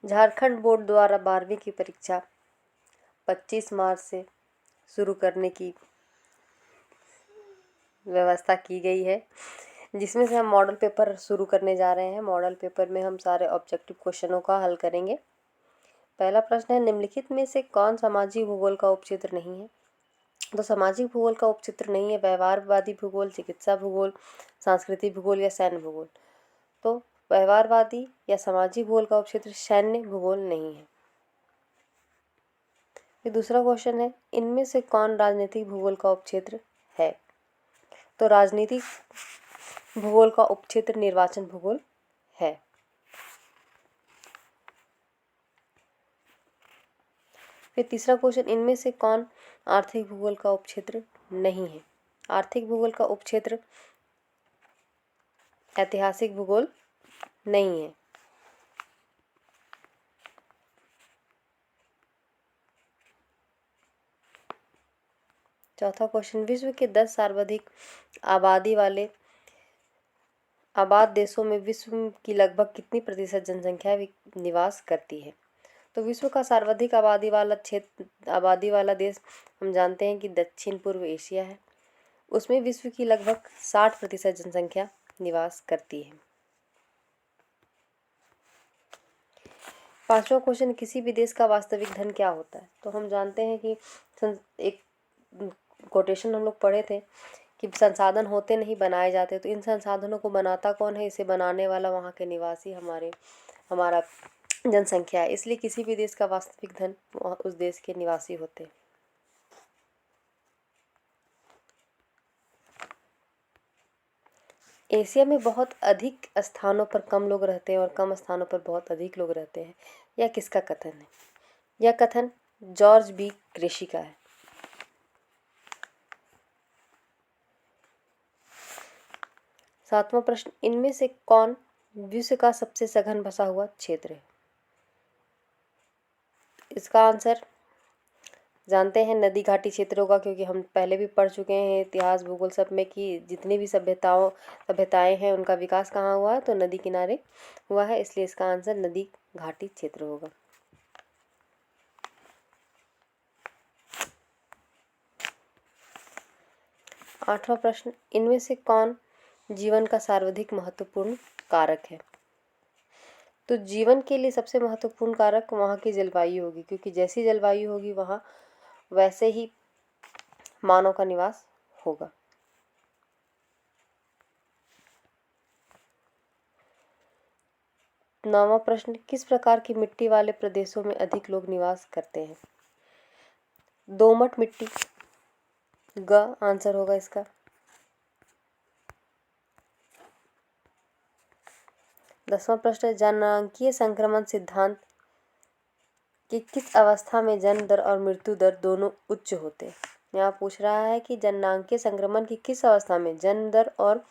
Jharkhand board द्वारा 12वीं की परीक्षा 25 मार्च से शुरू करने की व्यवस्था की गई है, जिसमें से हम मॉडल पेपर शुरू करने जा रहे हैं। मॉडल पेपर में हम सारे ऑब्जेक्टिव क्वेश्चनों का हल करेंगे। पहला प्रश्न है, निम्नलिखित में से कौन सामाजिक भूगोल का उपक्षेत्र नहीं है? तो सामाजिक भूगोल का उपक्षेत्र नहीं है व्यवहारवादी भूगोल, चिकित्सा भूगोल, सांस्कृतिक भूगोल या सैन्य भूगोल। तो व्यवहारवादी या सामाजिक भूगोल का उपक्षेत्र सैन्य भूगोल नहीं है। फिर दूसरा क्वेश्चन है, इनमें से कौन राजनीतिक भूगोल का उपक्षेत्र है? तो राजनीतिक भूगोल का उपक्षेत्र निर्वाचन भूगोल है। फिर तीसरा क्वेश्चन, इनमें से कौन आर्थिक भूगोल का उपक्षेत्र नहीं है? आर्थिक भूगोल का उपक्षेत्र ऐतिहासिक भूगोल नहीं है। चौथा क्वेश्चन, विश्व के 10 सर्वाधिक आबादी वाले आबाद देशों में विश्व की लगभग कितनी प्रतिशत जनसंख्या निवास करती है? तो विश्व का सर्वाधिक आबादी वाला देश हम जानते हैं कि दक्षिण पूर्व एशिया है। उसमें विश्व की लगभग 60% जनसंख्या निवास करती है। पांचवा क्वेश्चन, किसी भी देश का वास्तविक धन क्या होता है? तो हम जानते हैं कि एक कोटेशन हम लोग पढ़े थे कि संसाधन होते नहीं बनाए जाते। तो इन संसाधनों को बनाता कौन है? इसे बनाने वाला वहाँ के निवासी हमारा जनसंख्या है। इसलिए किसी भी देश का वास्तविक धन उस देश के निवासी होते हैं। एशिया में बहुत अधिक स्थानों पर कम लोग रहते हैं और कम स्थानों पर बहुत अधिक लोग रहते हैं। यह किसका कथन है? यह कथन जॉर्ज बी क्रेशी का है। सातवां प्रश्न, इनमें से कौन विश्व का सबसे सघन बसा हुआ क्षेत्र है? इसका आंसर जानते हैं नदी घाटी क्षेत्रों का, क्योंकि हम पहले भी पढ़ चुके हैं इतिहास भूगोल सब में कि जितनी भी सभ्यताएं हैं उनका विकास कहाँ हुआ है? तो नदी किनारे हुआ है। इसलिए इसका आंसर नदी घाटी क्षेत्र होगा। आठवां प्रश्न, इनमें से कौन जीवन का सर्वाधिक महत्वपूर्ण कारक है? तो जीवन के लिए सबसे महत्वपूर्ण कारक वहाँ की जलवायु होगी, क्योंकि जैसी जलवायु होगी वहाँ वैसे ही मानव का निवास होगा। नौवां प्रश्न, किस प्रकार की मिट्टी वाले प्रदेशों में अधिक लोग निवास करते हैं? दोमट मिट्टी ग आंसर होगा इसका। 10वां प्रश्न, जननांगीय संक्रमण सिद्धांत कि किस अवस्था में जन्म दर और मृत्यु दर दोनों उच्च होते हैं? यहाँ पूछ रहा है कि जननांगीय संक्रमण की किस अवस्था में जन्म दर और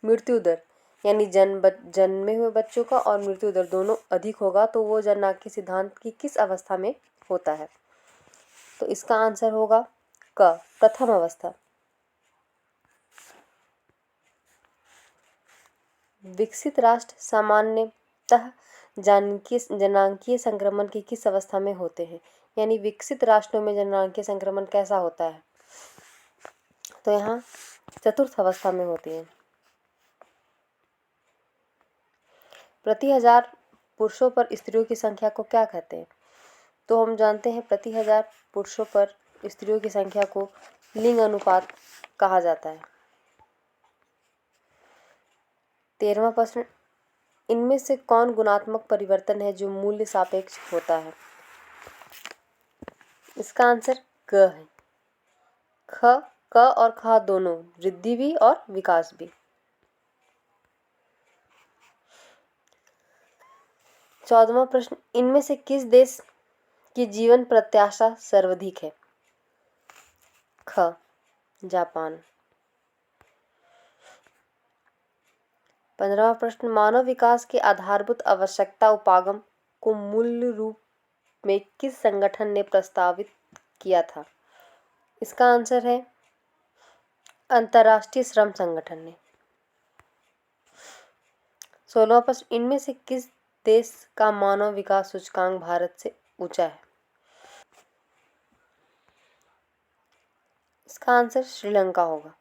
मृत्यु दर यानी जन्मे हुए बच्चों का और मृत्यु दर दोनों अधिक होगा, तो वो जननांगीय सिद्धांत की किस अवस्था में होता है? तो इसका आंसर होगा क प्रथम अवस्था। विकसित राष्ट्र सामान्यतः जननांगीय संक्रमण की किस अवस्था में होते हैं? यानी विकसित राष्ट्रों में जननांगीय संक्रमण कैसा होता है? तो यहाँ चतुर्थ अवस्था में होती है। प्रति हजार पुरुषों पर स्त्रियों की संख्या को क्या कहते हैं? तो हम जानते हैं प्रति हजार पुरुषों पर स्त्रियों की संख्या को लिंग अनुपात कहा जाता है। 13वां प्रश्न, इनमें से कौन गुणात्मक परिवर्तन है जो मूल्य सापेक्ष होता है? इसका आंसर क है। क और ख दोनों, वृद्धि भी और विकास भी। 14वां प्रश्न, इनमें से किस देश की जीवन प्रत्याशा सर्वाधिक है? ख जापान। 15वां प्रश्न, मानव विकास के आधारभूत आवश्यकता उपागम को मूल रूप में किस संगठन ने प्रस्तावित किया था? इसका आंसर है अंतर्राष्ट्रीय श्रम संगठन ने। 16वां प्रश्न, इनमें से किस देश का मानव विकास सूचकांक भारत से ऊंचा है? इसका आंसर श्रीलंका होगा।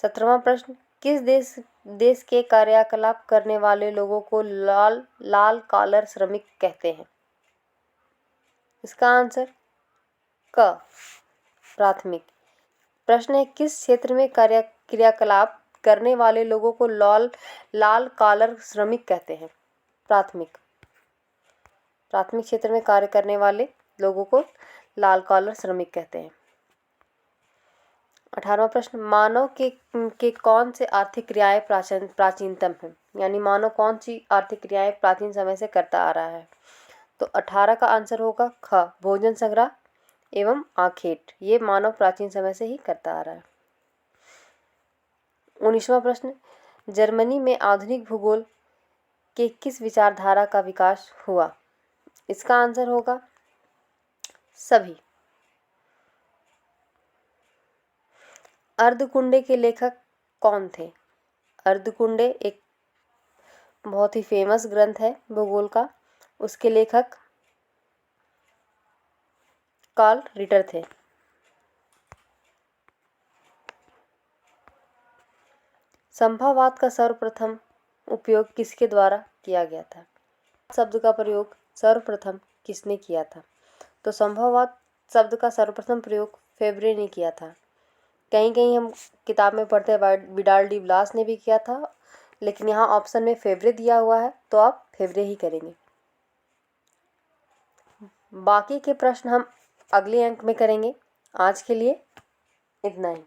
17वां प्रश्न, किस देश के कार्यकलाप करने वाले लोगों को लाल कॉलर श्रमिक कहते हैं? इसका आंसर क, प्राथमिक। प्रश्न है, किस क्षेत्र में क्रियाकलाप करने वाले लोगों को लाल कॉलर श्रमिक कहते हैं? प्राथमिक क्षेत्र में कार्य करने वाले लोगों को लाल कॉलर श्रमिक कहते हैं। 18वां प्रश्न, मानव के कौन से आर्थिक क्रियाएं प्राचीनतम हैं? यानी मानव कौन सी आर्थिक क्रियाएं प्राचीन समय से करता आ रहा है? तो 18 का आंसर होगा ख, भोजन संग्रह एवं आखेट। ये मानव प्राचीन समय से ही करता आ रहा है। 19वां प्रश्न, जर्मनी में आधुनिक भूगोल के किस विचारधारा का विकास हुआ? इसका आंसर होगा सभी। अर्धकुंडे के लेखक कौन थे? अर्धकुंडे एक बहुत ही फेमस ग्रंथ है भूगोल का, उसके लेखक कार्ल रिटर थे। संभववाद का सर्वप्रथम उपयोग किसके द्वारा किया गया था? शब्द का प्रयोग सर्वप्रथम किसने किया था? तो संभववाद शब्द का सर्वप्रथम प्रयोग फेब्रे ने किया था। कहीं कहीं हम किताब में पढ़ते हैं विडाल डी ब्लास ने भी किया था, लेकिन यहाँ ऑप्शन में फेब्रे दिया हुआ है तो आप फेब्रे ही करेंगे। बाकी के प्रश्न हम अगले अंक में करेंगे। आज के लिए इतना ही।